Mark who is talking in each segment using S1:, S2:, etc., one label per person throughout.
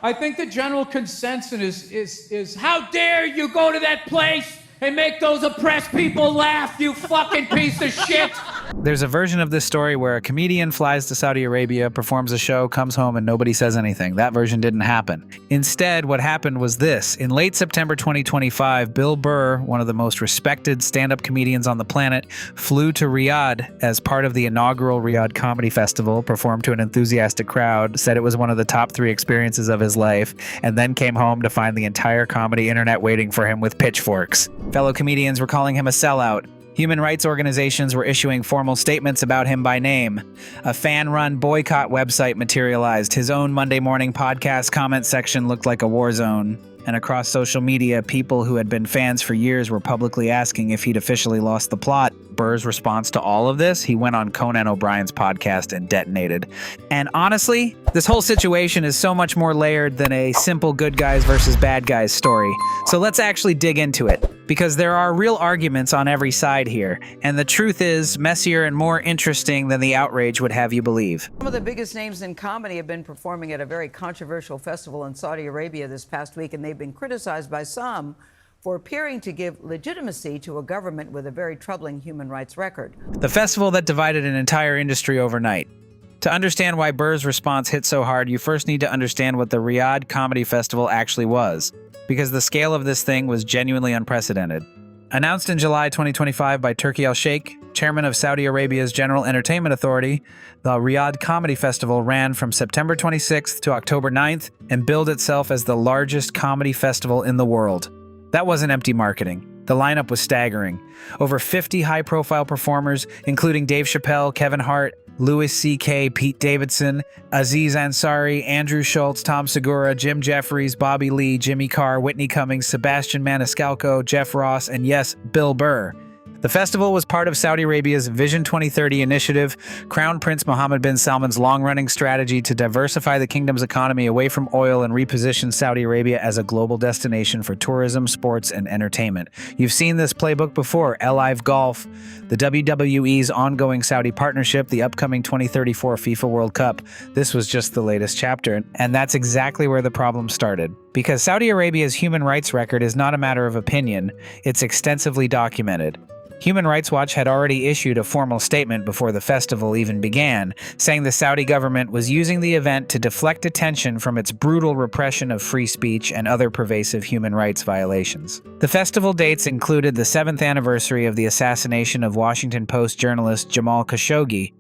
S1: I think the general consensus is how dare you go to that place and make those oppressed people laugh, you fucking piece of shit!
S2: There's a version of this story where a comedian flies to Saudi Arabia, performs a show, comes home, and nobody says anything. That version didn't happen. Instead, what happened was this. In late September 2025, Bill Burr, one of the most respected stand-up comedians on the planet, flew to Riyadh as part of the inaugural Riyadh Comedy Festival, performed to an enthusiastic crowd, said it was one of the top 3 experiences of his life, and then came home to find the entire comedy internet waiting for him with pitchforks. Fellow comedians were calling him a sellout. Human rights organizations were issuing formal statements about him by name. A fan-run boycott website materialized. His own Monday morning podcast comment section looked like a war zone. And across social media, people who had been fans for years were publicly asking if he'd officially lost the plot. Burr's response to all of this, he went on Conan O'Brien's podcast and detonated. And honestly, this whole situation is so much more layered than a simple good guys versus bad guys story. So let's actually dig into it, because there are real arguments on every side here. And the truth is messier and more interesting than the outrage would have you believe.
S3: Some of the biggest names in comedy have been performing at a very controversial festival in Saudi Arabia this past week, and they've been criticized by some for appearing to give legitimacy to a government with a very troubling human rights record.
S2: The festival that divided an entire industry overnight. To understand why Burr's response hit so hard, you first need to understand what the Riyadh Comedy Festival actually was, because the scale of this thing was genuinely unprecedented. Announced in July 2025 by Turki al-Sheikh, chairman of Saudi Arabia's General Entertainment Authority, the Riyadh Comedy Festival ran from September 26th to October 9th and billed itself as the largest comedy festival in the world. That wasn't empty marketing. The lineup was staggering. Over 50 high-profile performers, including Dave Chappelle, Kevin Hart, Louis C.K., Pete Davidson, Aziz Ansari, Andrew Schultz, Tom Segura, Jim Jeffries, Bobby Lee, Jimmy Carr, Whitney Cummings, Sebastian Maniscalco, Jeff Ross, and yes, Bill Burr. The festival was part of Saudi Arabia's Vision 2030 initiative, Crown Prince Mohammed bin Salman's long-running strategy to diversify the kingdom's economy away from oil and reposition Saudi Arabia as a global destination for tourism, sports, and entertainment. You've seen this playbook before: LIV Golf, the WWE's ongoing Saudi partnership, the upcoming 2034 FIFA World Cup. This was just the latest chapter, and that's exactly where the problem started. Because Saudi Arabia's human rights record is not a matter of opinion, it's extensively documented. Human Rights Watch had already issued a formal statement before the festival even began, saying the Saudi government was using the event to deflect attention from its brutal repression of free speech and other pervasive human rights violations. The festival dates included the 7th anniversary of the assassination of Washington Post journalist Jamal Khashoggi,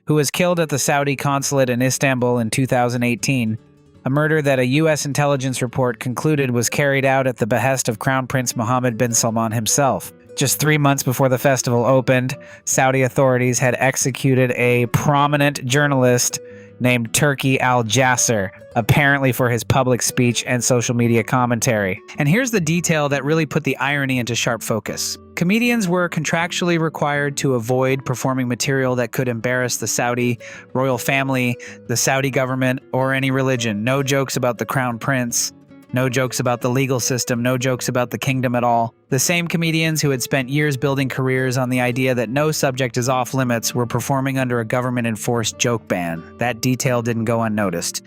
S2: who was killed at the Saudi consulate in Istanbul in 2018, a murder that a U.S. intelligence report concluded was carried out at the behest of Crown Prince Mohammed bin Salman himself. Just 3 months before the festival opened, Saudi authorities had executed a prominent journalist named Turki al-Jasser, apparently for his public speech and social media commentary. And here's the detail that really put the irony into sharp focus. Comedians were contractually required to avoid performing material that could embarrass the Saudi royal family, the Saudi government, or any religion. No jokes about the crown prince. No jokes about the legal system, no jokes about the kingdom at all. The same comedians who had spent years building careers on the idea that no subject is off limits were performing under a government-enforced joke ban. That detail didn't go unnoticed.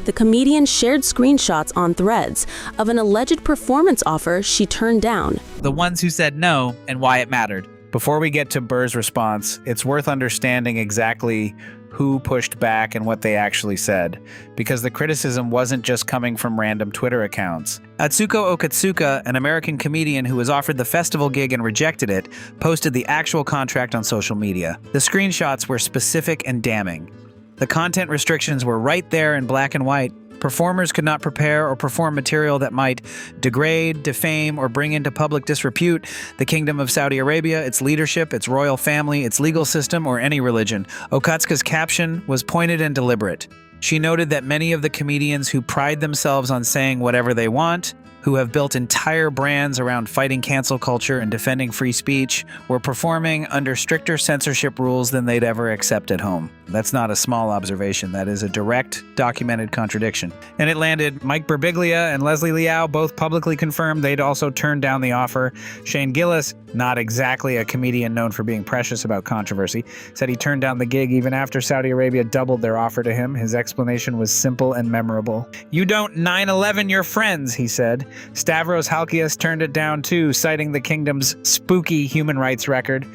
S4: The comedian shared screenshots on Threads of an alleged performance offer she turned down.
S2: The ones who said no and why it mattered. Before we get to Burr's response, it's worth understanding exactly who pushed back and what they actually said, because the criticism wasn't just coming from random Twitter accounts. Atsuko Okatsuka, an American comedian who was offered the festival gig and rejected it, posted the actual contract on social media. The screenshots were specific and damning. The content restrictions were right there in black and white. Performers could not prepare or perform material that might degrade, defame, or bring into public disrepute the Kingdom of Saudi Arabia, its leadership, its royal family, its legal system, or any religion. Okatsuka's caption was pointed and deliberate. She noted that many of the comedians who pride themselves on saying whatever they want, who have built entire brands around fighting cancel culture and defending free speech, were performing under stricter censorship rules than they'd ever accept at home. That's not a small observation. That is a direct, documented contradiction. And it landed Mike Birbiglia and Leslie Liao both publicly confirmed they'd also turned down the offer. Shane Gillis, not exactly a comedian known for being precious about controversy, said he turned down the gig even after Saudi Arabia doubled their offer to him. His explanation was simple and memorable. "You don't 9/11 your friends," he said. Stavros Halkias turned it down too, citing the kingdom's spooky human rights record.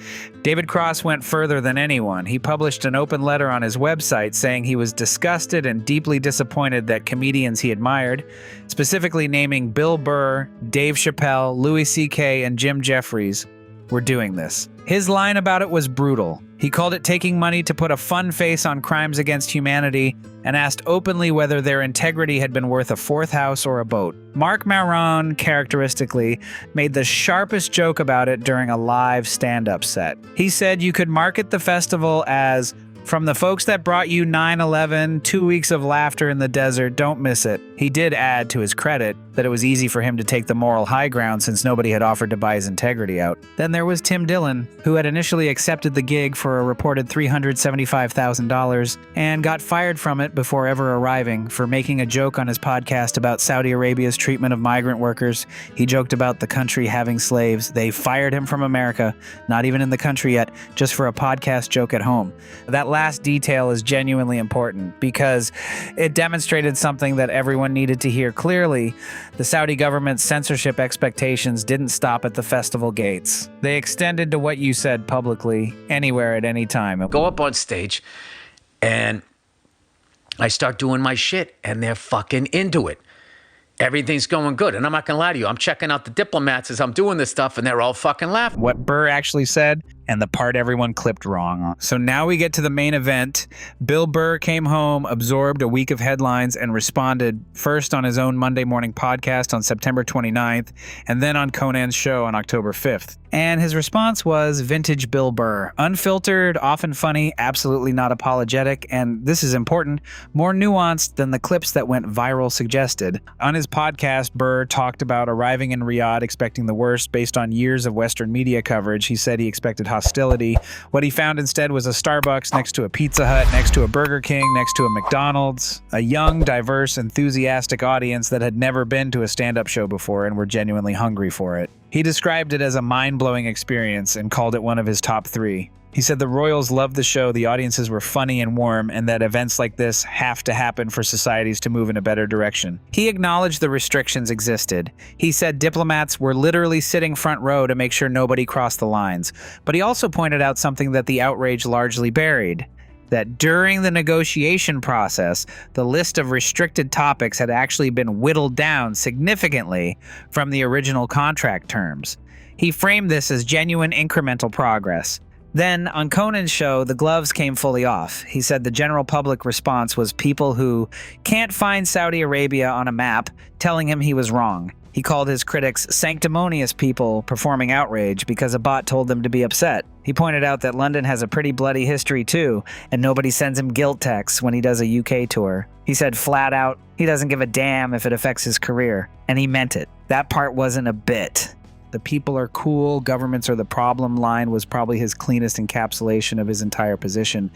S2: David Cross went further than anyone. He published an open letter on his website saying he was disgusted and deeply disappointed that comedians he admired, specifically naming Bill Burr, Dave Chappelle, Louis C.K., and Jim Jeffries, were doing this. His line about it was brutal. He called it taking money to put a fun face on crimes against humanity and asked openly whether their integrity had been worth a fourth house or a boat. Marc Maron, characteristically, made the sharpest joke about it during a live stand-up set. He said you could market the festival as, "From the folks that brought you 9/11, 2 weeks of laughter in the desert, don't miss it." He did add, to his credit, that it was easy for him to take the moral high ground since nobody had offered to buy his integrity out. Then there was Tim Dillon, who had initially accepted the gig for a reported $375,000 and got fired from it before ever arriving for making a joke on his podcast about Saudi Arabia's treatment of migrant workers. He joked about the country having slaves. They fired him from America, not even in the country yet, just for a podcast joke at home. That last detail is genuinely important because it demonstrated something that everyone needed to hear clearly. The Saudi government's censorship expectations didn't stop at the festival gates. They extended to what you said publicly, anywhere at any time.
S5: Go up on stage and I start doing my shit and they're fucking into it. Everything's going good. And I'm not going to lie to you. I'm checking out the diplomats as I'm doing this stuff and they're all fucking laughing.
S2: What Burr actually said and the part everyone clipped wrong. So now we get to the main event. Bill Burr came home, absorbed a week of headlines, and responded first on his own Monday morning podcast on September 29th, and then on Conan's show on October 5th. And his response was vintage Bill Burr. Unfiltered, often funny, absolutely not apologetic, and this is important, more nuanced than the clips that went viral suggested. On his podcast, Burr talked about arriving in Riyadh expecting the worst based on years of Western media coverage. He said he expected hostility. What he found instead was a Starbucks next to a Pizza Hut, next to a Burger King, next to a McDonald's, a young, diverse, enthusiastic audience that had never been to a stand-up show before and were genuinely hungry for it. He described it as a mind-blowing experience and called it one of his top 3. He said the royals loved the show, the audiences were funny and warm, and that events like this have to happen for societies to move in a better direction. He acknowledged the restrictions existed. He said diplomats were literally sitting front row to make sure nobody crossed the lines. But he also pointed out something that the outrage largely buried. That during the negotiation process, the list of restricted topics had actually been whittled down significantly from the original contract terms. He framed this as genuine incremental progress. Then, on Conan's show, the gloves came fully off. He said the general public response was people who can't find Saudi Arabia on a map telling him he was wrong. He called his critics sanctimonious people performing outrage because a bot told them to be upset. He pointed out that London has a pretty bloody history too, and nobody sends him guilt texts when he does a UK tour. He said flat out, he doesn't give a damn if it affects his career. And he meant it. That part wasn't a bit. The people are cool, governments are the problem line was probably his cleanest encapsulation of his entire position.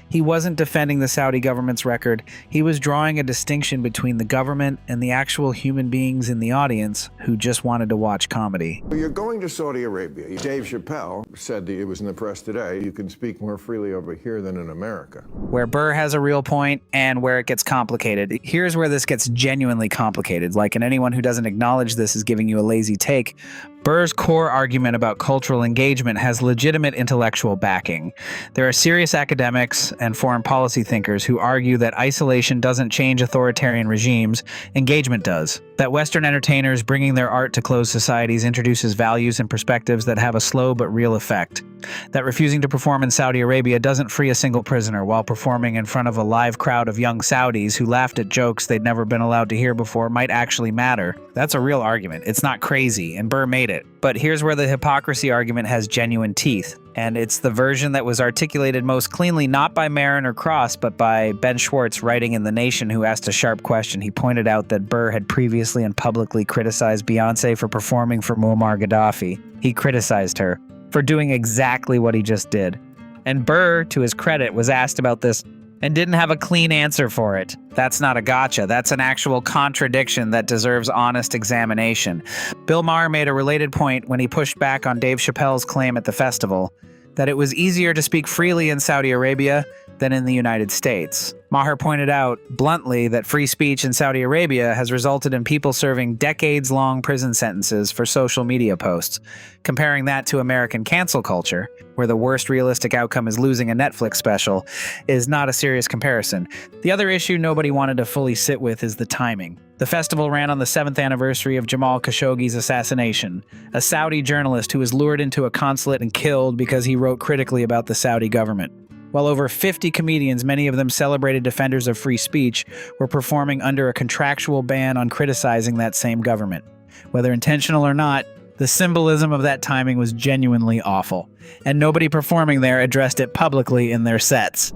S2: He wasn't defending the Saudi government's record. He was drawing a distinction between the government and the actual human beings in the audience who just wanted to watch comedy.
S6: You're going to Saudi Arabia. Dave Chappelle said that it was in the press today, you can speak more freely over here than in America.
S2: Where Burr has a real point and where it gets complicated. Here's where this gets genuinely complicated. And anyone who doesn't acknowledge this is giving you a lazy take. Burr's core argument about cultural engagement has legitimate intellectual backing. There are serious academics and foreign policy thinkers who argue that isolation doesn't change authoritarian regimes, engagement does. That Western entertainers bringing their art to closed societies introduces values and perspectives that have a slow but real effect. That refusing to perform in Saudi Arabia doesn't free a single prisoner while performing in front of a live crowd of young Saudis who laughed at jokes they'd never been allowed to hear before might actually matter. That's a real argument. It's not crazy, and Burr made it. But here's where the hypocrisy argument has genuine teeth. And it's the version that was articulated most cleanly not by Marin or Cross, but by Ben Schwartz writing in The Nation, who asked a sharp question. He pointed out that Burr had previously and publicly criticized Beyoncé for performing for Muammar Gaddafi. He criticized her for doing exactly what he just did. And Burr, to his credit, was asked about this and didn't have a clean answer for it. That's not a gotcha. That's an actual contradiction that deserves honest examination. Bill Maher made a related point when he pushed back on Dave Chappelle's claim at the festival that it was easier to speak freely in Saudi Arabia than in the United States. Maher pointed out bluntly that free speech in Saudi Arabia has resulted in people serving decades-long prison sentences for social media posts. Comparing that to American cancel culture, where the worst realistic outcome is losing a Netflix special, is not a serious comparison. The other issue nobody wanted to fully sit with is the timing. The festival ran on the 7th anniversary of Jamal Khashoggi's assassination, a Saudi journalist who was lured into a consulate and killed because he wrote critically about the Saudi government. While over 50 comedians, many of them celebrated defenders of free speech, were performing under a contractual ban on criticizing that same government. Whether intentional or not, the symbolism of that timing was genuinely awful, and nobody performing there addressed it publicly in their sets.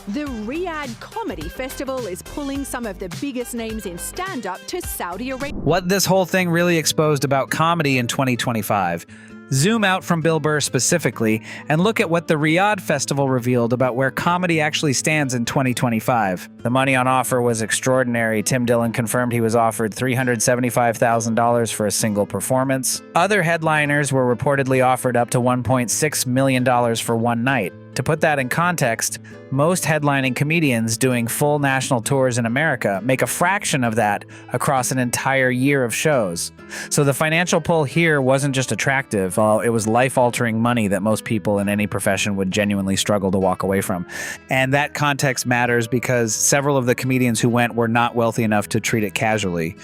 S7: The Riyadh Comedy Festival is pulling some of the biggest names in stand-up to Saudi Arabia.
S2: What this whole thing really exposed about comedy in 2025. Zoom out from Bill Burr specifically and look at what the Riyadh Festival revealed about where comedy actually stands in 2025. The money on offer was extraordinary. Tim Dillon confirmed he was offered $375,000 for a single performance. Other headliners were reportedly offered up to $1.6 million for one night. To put that in context, most headlining comedians doing full national tours in America make a fraction of that across an entire year of shows. So the financial pull here wasn't just attractive, it was life-altering money that most people in any profession would genuinely struggle to walk away from. And that context matters because several of the comedians who went were not wealthy enough to treat it casually.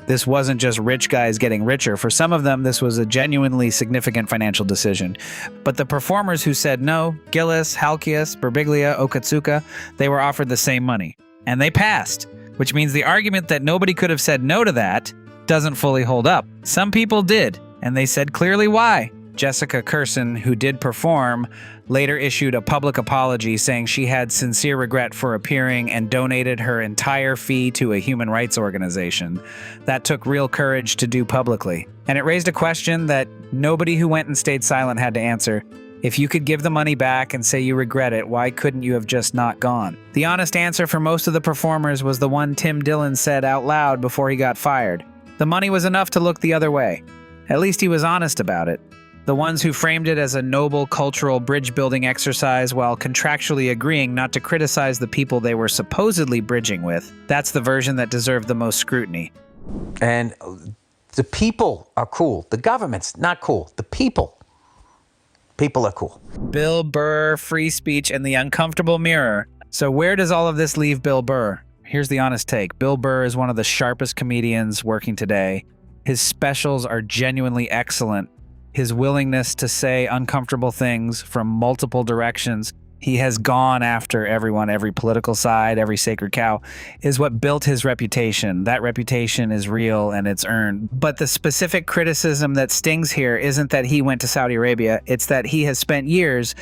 S2: This wasn't just rich guys getting richer. For some of them, this was a genuinely significant financial decision. But the performers who said no, Gillis, Halkias, Birbiglia, Okatsuka, they were offered the same money. And they passed, which means the argument that nobody could have said no to that doesn't fully hold up. Some people did, and they said clearly why. Jessica Curson, who did perform, later issued a public apology saying she had sincere regret for appearing and donated her entire fee to a human rights organization. That took real courage to do publicly. And it raised a question that nobody who went and stayed silent had to answer. If you could give the money back and say you regret it, why couldn't you have just not gone? The honest answer for most of the performers was the one Tim Dillon said out loud before he got fired. The money was enough to look the other way. At least he was honest about it. The ones who framed it as a noble cultural bridge-building exercise while contractually agreeing not to criticize the people they were supposedly bridging with, that's the version that deserved the most scrutiny.
S5: And the people are cool. The government's not cool. The people are cool.
S2: Bill Burr, free speech, and the uncomfortable mirror. So where does all of this leave Bill Burr? Here's the honest take. Bill Burr is one of the sharpest comedians working today. His specials are genuinely excellent. His willingness to say uncomfortable things from multiple directions, he has gone after everyone, every political side, every sacred cow, is what built his reputation. That reputation is real and it's earned. But the specific criticism that stings here isn't that he went to Saudi Arabia, it's that he has spent years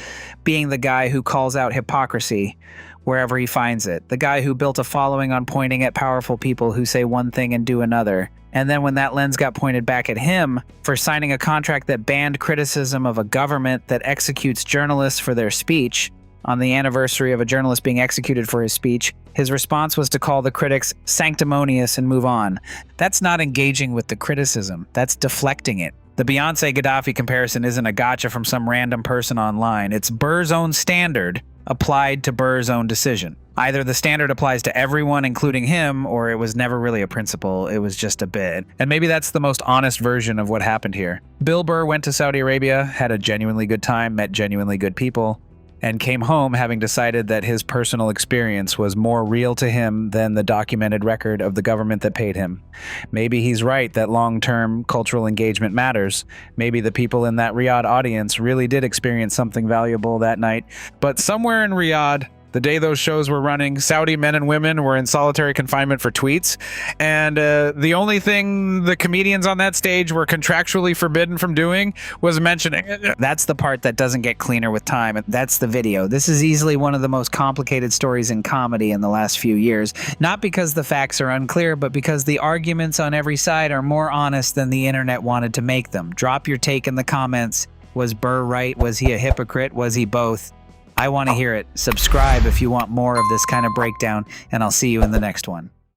S2: being the guy who calls out hypocrisy wherever he finds it. The guy who built a following on pointing at powerful people who say one thing and do another. And then when that lens got pointed back at him for signing a contract that banned criticism of a government that executes journalists for their speech, on the anniversary of a journalist being executed for his speech, his response was to call the critics sanctimonious and move on. That's not engaging with the criticism. That's deflecting it. The Beyonce-Gaddafi comparison isn't a gotcha from some random person online. It's Burr's own standard applied to Burr's own decision. Either the standard applies to everyone, including him, or it was never really a principle, it was just a bit. And maybe that's the most honest version of what happened here. Bill Burr went to Saudi Arabia, had a genuinely good time, met genuinely good people, and came home having decided that his personal experience was more real to him than the documented record of the government that paid him. Maybe he's right that long-term cultural engagement matters. Maybe the people in that Riyadh audience really did experience something valuable that night. But somewhere in Riyadh, The day those shows were running, Saudi men and women were in solitary confinement for tweets. And the only thing the comedians on that stage were contractually forbidden from doing was mentioning it. That's the part that doesn't get cleaner with time. That's the video. This is easily one of the most complicated stories in comedy in the last few years. Not because the facts are unclear, but because the arguments on every side are more honest than the internet wanted to make them. Drop your take in the comments. Was Burr right? Was he a hypocrite? Was he both? I want to hear it. Subscribe if you want more of this kind of breakdown, and I'll see you in the next one.